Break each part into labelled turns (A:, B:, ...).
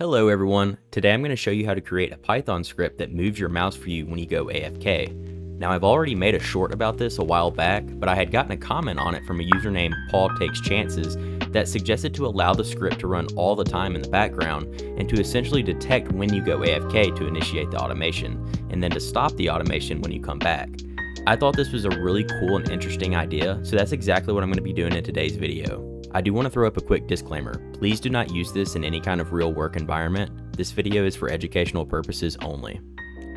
A: Hello everyone, today I'm going to show you how to create a Python script that moves your mouse for you when you go AFK. Now I've already made a short about this a while back, but I had gotten a comment on it from a user named Paul Takes Chances that suggested to allow the script to run all the time in the background and to essentially detect when you go AFK to initiate the automation, and then to stop the automation when you come back. I thought this was a really cool and interesting idea, so that's exactly what I'm going to be doing in today's video. I do want to throw up a quick disclaimer. Please do not use this in any kind of real work environment. This video is for educational purposes only.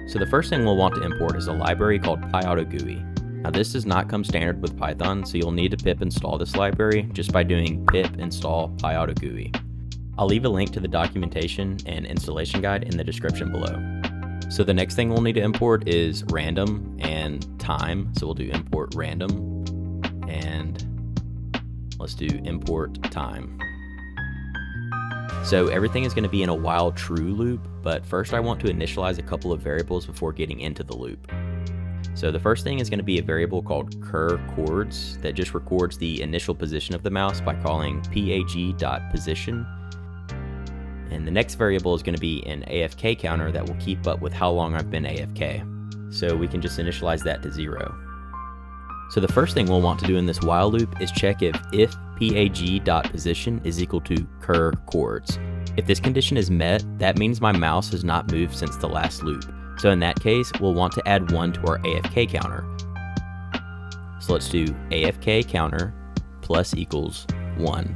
A: So the first thing we'll want to import is a library called pyautogui. Now this does not come standard with Python, so you'll need to pip install this library just by doing pip install pyautogui. I'll leave a link to the documentation and installation guide in the description below. So the next thing we'll need to import is random and time. So we'll do import random and let's do import time. So everything is going to be in a while true loop, but first I want to initialize a couple of variables before getting into the loop. So the first thing is going to be a variable called cur_chords that just records the initial position of the mouse by calling pag.position. And the next variable is going to be an AFK counter that will keep up with how long I've been AFK. So we can just initialize that to 0. So the first thing we'll want to do in this while loop is check if pag.position is equal to cur_chords. If this condition is met, that means my mouse has not moved since the last loop. So in that case, we'll want to add 1 to our AFK counter. So let's do AFK counter plus equals 1.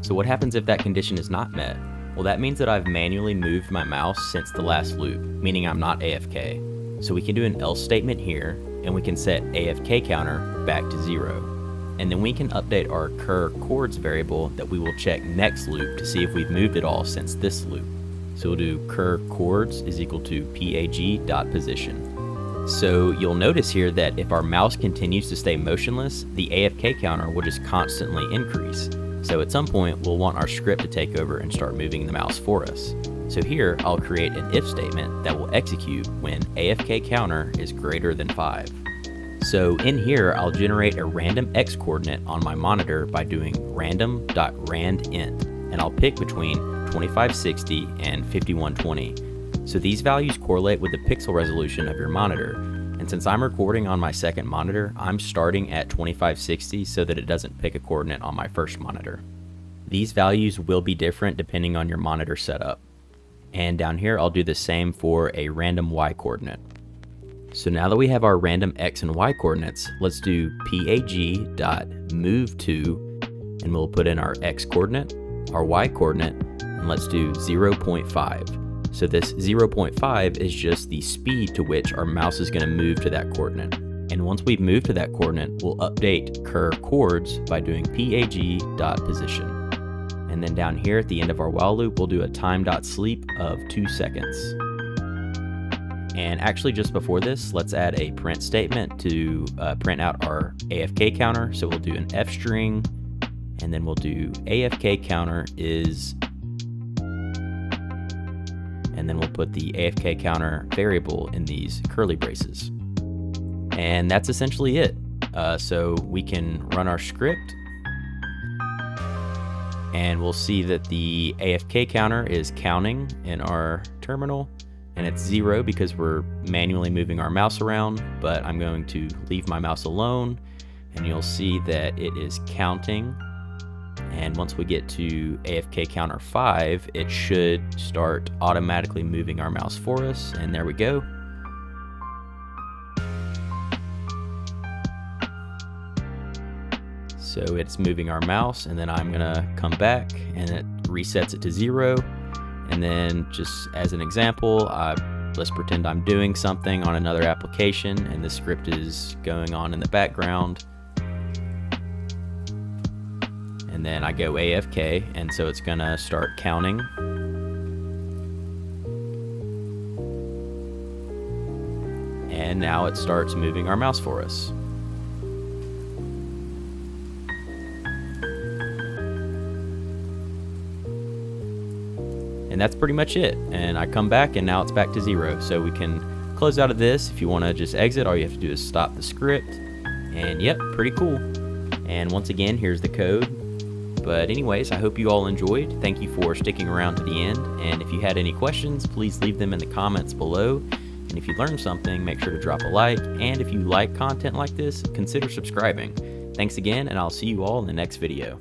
A: So what happens if that condition is not met? Well, that means that I've manually moved my mouse since the last loop, meaning I'm not AFK. So we can do an else statement here, and we can set AFK counter back to 0. And then we can update our cur_chords variable that we will check next loop to see if we've moved it all since this loop. So we'll do cur_chords is equal to pag.position. So you'll notice here that if our mouse continues to stay motionless, the AFK counter will just constantly increase. So at some point, we'll want our script to take over and start moving the mouse for us. So here, I'll create an if statement that will execute when AFK counter is greater than 5. So in here, I'll generate a random x coordinate on my monitor by doing random.randint, and I'll pick between 2560 and 5120. So these values correlate with the pixel resolution of your monitor. And since I'm recording on my second monitor, I'm starting at 2560 so that it doesn't pick a coordinate on my first monitor. These values will be different depending on your monitor setup. And down here, I'll do the same for a random y coordinate. So now that we have our random x and y coordinates, let's do pag.move_to, and we'll put in our x coordinate, our y coordinate, and let's do 0.5. So this 0.5 is just the speed to which our mouse is going to move to that coordinate. And once we've moved to that coordinate, we'll update cur_chords by doing pag.position. And then down here at the end of our while loop, we'll do a time.sleep of 2 seconds. And actually just before this, let's add a print statement to print out our AFK counter. So we'll do an f string, and then we'll do AFK counter is, and then we'll put the AFK counter variable in these curly braces. And that's essentially it. So we can run our script, and we'll see that the AFK counter is counting in our terminal, and it's 0 because we're manually moving our mouse around, but I'm going to leave my mouse alone, and you'll see that it is counting. And once we get to AFK counter 5, it should start automatically moving our mouse for us, and there we go. So it's moving our mouse, and then I'm gonna come back and it resets it to 0. And then just as an example, let's pretend I'm doing something on another application and the script is going on in the background. And then I go AFK, and so it's gonna start counting. And now it starts moving our mouse for us. And that's pretty much it. And I come back, and now it's back to 0. So we can close out of this. If you want to just exit, all you have to do is stop the script. And yep, pretty cool. And once again, here's the code. But anyways, I hope you all enjoyed. Thank you for sticking around to the end, and if you had any questions, please leave them in the comments below. And if you learned something, make sure to drop a like, and if you like content like this, consider subscribing. Thanks again, and I'll see you all in the next video.